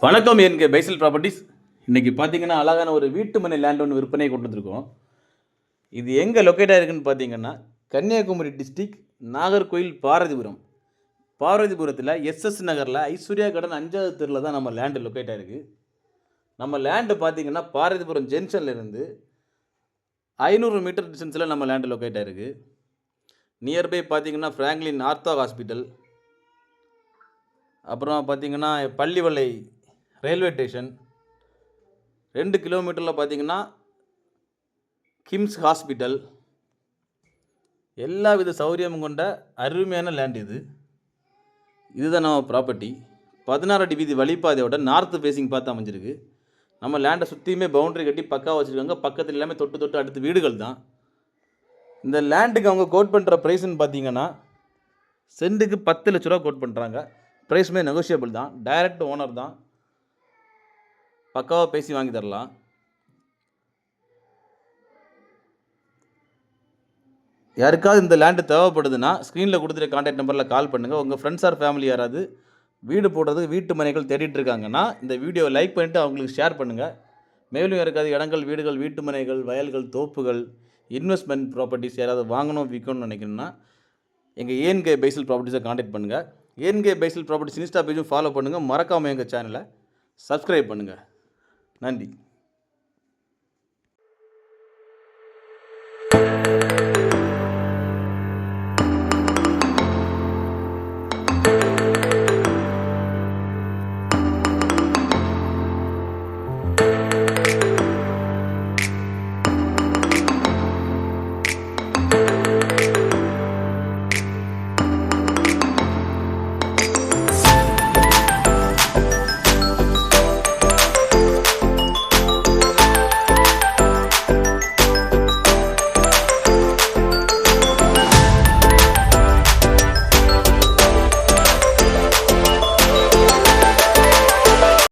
வணக்கம் என்க பைசல் ப்ராப்பர்ட்டிஸ். இன்றைக்கி பார்த்தீங்கன்னா அழகான ஒரு வீட்டு மனை லேண்ட் ஒன்று விற்பனை கொண்டு வந்திருக்கோம். இது எங்கே லொக்கேட் ஆகிருக்குன்னு பார்த்தீங்கன்னா கன்னியாகுமரி டிஸ்ட்ரிக்ட் நாகர்கோயில் பார்வதிபுரத்தில் எஸ்எஸ் நகரில் ஐஸ்வர்யா கடன் 5வது தெருவில் தான் நம்ம லேண்டு லொக்கேட் ஆகிருக்கு. நம்ம லேண்டு பார்த்தீங்கன்னா பார்வதிபுரம் ஜங்ஷன்லேருந்து 500 மீட்டர் டிஸ்டன்ஸில் நம்ம லேண்டு லொக்கேட் ஆகிருக்கு. நியர்பை பார்த்தீங்கன்னா ஃப்ராங்க்லின் ஆர்த்தோ ஹாஸ்பிட்டல், அப்புறம் பார்த்தீங்கன்னா பள்ளிவளை ரயில்வே ஸ்டேஷன், 2 கிலோமீட்டரில் பார்த்தீங்கன்னா கிம்ஸ் ஹாஸ்பிட்டல், எல்லா வித சௌகரியமும் கொண்ட அருமையான லேண்ட் இதுதான் நம்ம ப்ராப்பர்ட்டி. 16 அடி வீதி வழிபாதையோட நார்த்து ஃபேஸிங் பார்த்து அமைஞ்சிருக்கு. நம்ம லேண்டை சுற்றியுமே பவுண்டரி கட்டி பக்காவாக வச்சுருக்காங்க. பக்கத்தில் எல்லாமே தொட்டு அடுத்து வீடுகள் தான். இந்த லேண்டுக்கு அவங்க கோட் பண்ணுற ப்ரைஸ்ன்னு பார்த்தீங்கன்னா சென்ட்டுக்கு 10 லட்ச ரூபா கோட் பண்ணுறாங்க. ப்ரைஸுமே நெகோஷியபிள் தான். டைரக்ட் ஓனர் தான், பக்காவாக பேசி வாங்கி தரலாம். யாருக்காவது இந்த லேண்டு தேவைப்படுதுன்னா ஸ்க்ரீனில் கொடுத்துட்டு கான்டாக்ட் நம்பரில் கால் பண்ணுங்கள். உங்கள் ஃப்ரெண்ட்ஸ் ஆர் ஃபேமிலி யாராவது வீடு போடுறதுக்கு வீட்டு மனைகள் தேடிட்டு இருக்காங்கன்னா இந்த வீடியோவை லைக் பண்ணிவிட்டு அவங்களுக்கு ஷேர் பண்ணுங்கள். மேலும் யாருக்காவது இடங்கள், வீடுகள், வீட்டு மனைகள், வயல்கள், தோப்புகள், இன்வெஸ்ட்மெண்ட் ப்ராப்பர்ட்டிஸ் யாராவது வாங்கணும் விற்கணும்னு நினைக்கணும்னா எங்கள் ஏஎன்கே பைசல் ப்ராப்பர்ட்டிஸை கான்டாக்ட் பண்ணுங்கள். ஏஎன்கே பைசல் ப்ராப்பர்ட்டிஸ் இன்ஸ்டா பேஜும் ஃபாலோ பண்ணுங்கள். மறக்காமல் எங்கள் சேனலை சப்ஸ்கிரைப் பண்ணுங்கள். நன்றி.